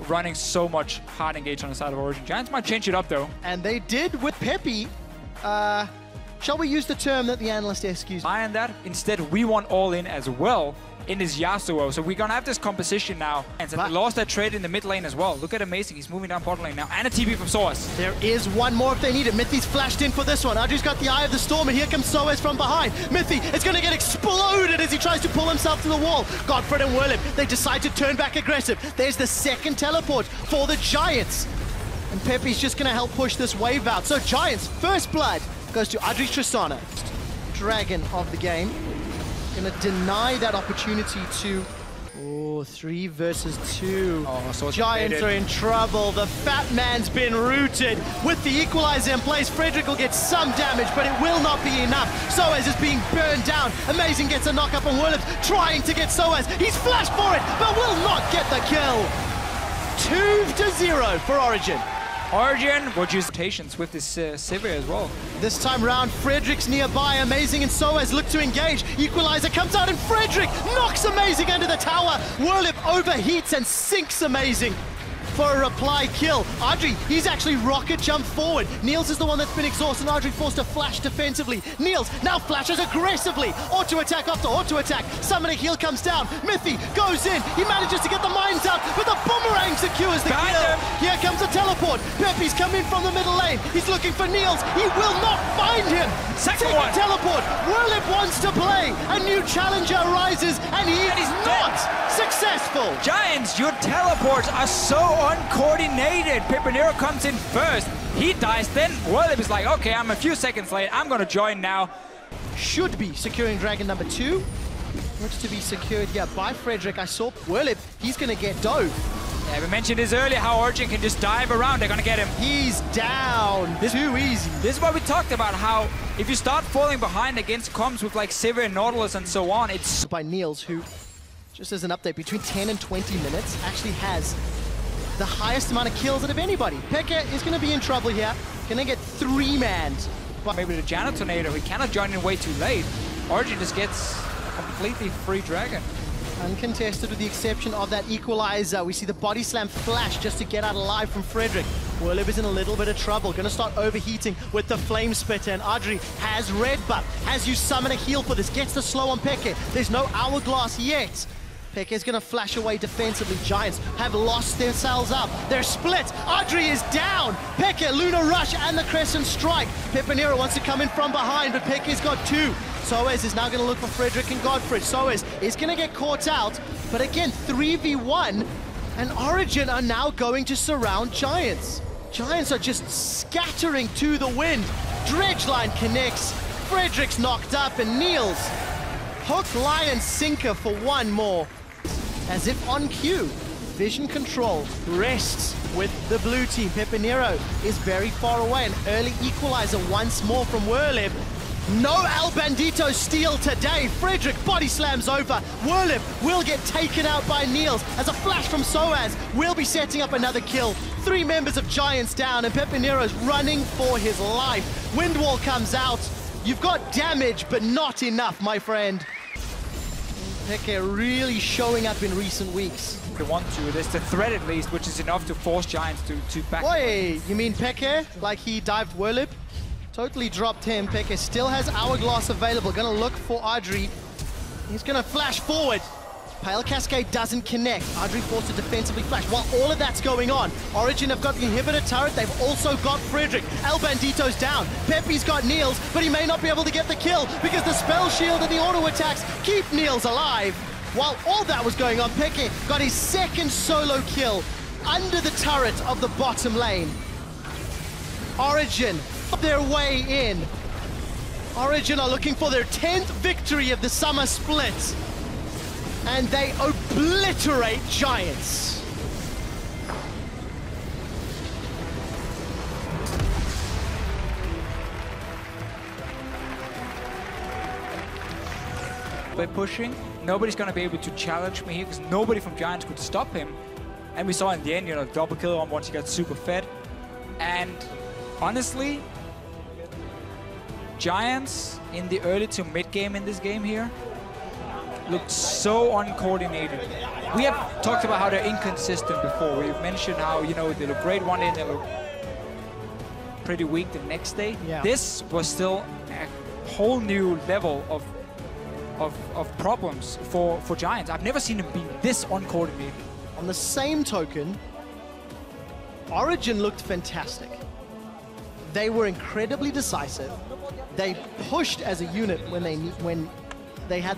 running so much hard engage on the side of Origen. Giants might change it up though. And they did with Pepi. Shall we use the term that the analyst excused? And that instead we want all in as well in this Yasuo. So we're gonna have this composition now. And so they lost that trade in the mid lane as well. Look at Amazing, he's moving down bot lane now. And a TP from Soaz. There is one more if they need it. Mithy's flashed in for this one. Audrey's got the Eye of the Storm, and here comes Soaz from behind. Mithy is gonna get exploded as he tries to pull himself to the wall. Godfred and Whirlip, they decide to turn back aggressive. There's the second teleport for the Giants. And Pepi's just gonna help push this wave out. So Giants, first blood goes to Adri Tristana. Dragon of the game. Gonna deny that opportunity to... Oh, 3 versus 2. Oh, so Giants are in trouble. The fat man's been rooted. With the equalizer in place, Frederick will get some damage, but it will not be enough. Soaz is being burned down. Amazing gets a knock up on Whirlip, trying to get Soaz. He's flashed for it, but will not get the kill. 2-0 for Origen. Origen will use rotations with this Sivir as well. This time round, Frederick's nearby. Amazing and Soaz look to engage. Equalizer comes out and Frederick knocks Amazing under the tower. Whirlip overheats and sinks Amazing for a reply kill. Audrey, he's actually rocket jumped forward. Niels is the one that's been exhausted. Audrey forced to flash defensively. Niels now flashes aggressively. Auto attack after auto attack. Summoning heal comes down. Mithy goes in. He manages to get the mines out, but the boomerang secures the kill. Here comes a teleport. Pepi's coming from the middle lane. He's looking for Niels. He will not find him. Second teleport. Whirlip wants to play. A new challenger arises, and he's not successful. Giants, your teleports are so uncoordinated. PepiiNero comes in first. He dies, then Whirlip is like, okay, I'm a few seconds late. I'm gonna join now. Should be securing Dragon number 2. Looks to be secured here by Frederick. I saw Whirlip. He's gonna get dove. Yeah, we mentioned this earlier, how Origen can just dive around. They're gonna get him. He's down. Too easy. This is what we talked about, how if you start falling behind against comms with like Sivir and Nautilus and so on, it's... By Niels, who, just as an update, between 10 and 20 minutes, actually has the highest amount of kills out of anybody. Pekka is going to be in trouble here. Gonna get 3-manned. But maybe the Jana Tornado, he cannot join in way too late. Origen just gets a completely free Dragon. Uncontested with the exception of that equalizer. We see the body slam flash just to get out alive from Frederick. Whirlip is in a little bit of trouble. Gonna start overheating with the flame spitter, and Audrey has red buff. Has you summon a heal for this. Gets the slow on Pekka. There's no hourglass yet. Pekka is going to flash away defensively. Giants have lost themselves up. They're split. Audrey is down. Pekka, Luna Rush, and the Crescent Strike. PepiiNero wants to come in from behind, but Pekka's got 2. Soaz is now going to look for Frederick and Godfrey. Soaz is going to get caught out, but again, 3v1, and Origen are now going to surround Giants. Giants are just scattering to the wind. Dredgeline connects. Frederick's knocked up, and Niels hook, line, and sinker for one more. As if on cue, vision control rests with the blue team. PepiiNero is very far away. An early equalizer once more from Whirlip. No El Bandito steal today. Frederick body slams over. Whirlip will get taken out by Niels as a flash from Soaz will be setting up another kill. 3 members of Giants down, and PepiiNero is running for his life. Windwall comes out. You've got damage, but not enough, my friend. Pekka really showing up in recent weeks. They want to. There's the threat at least, which is enough to force Giants to back. Wait, you mean Pekka? Like he dived Whirlip? Totally dropped him. Pekka still has Hourglass available. Gonna look for Audrey. He's gonna flash forward. Pale Cascade doesn't connect. Audrey forced to defensively flash. While all of that's going on, Origen have got the inhibitor turret. They've also got Frederick. El Bandito's down. Pepi's got Niels, but he may not be able to get the kill because the spell shield and the auto attacks keep Niels alive. While all that was going on, Pekka got his second solo kill under the turret of the bottom lane. Origen their way in. Origen are looking for their 10th victory of the summer split. And they obliterate Giants. By pushing, nobody's going to be able to challenge me here because nobody from Giants could stop him. And we saw in the end, you know, double kill on once he got super fed. And honestly, Giants in the early to mid game in this game here, looked so uncoordinated. We have talked about how they're inconsistent before. We've mentioned how, you know, they look great one day and they look pretty weak the next day. Yeah. This was still a whole new level of problems for Giants. I've never seen them be this uncoordinated. On the same token, Origen looked fantastic. They were incredibly decisive. They pushed as a unit when they had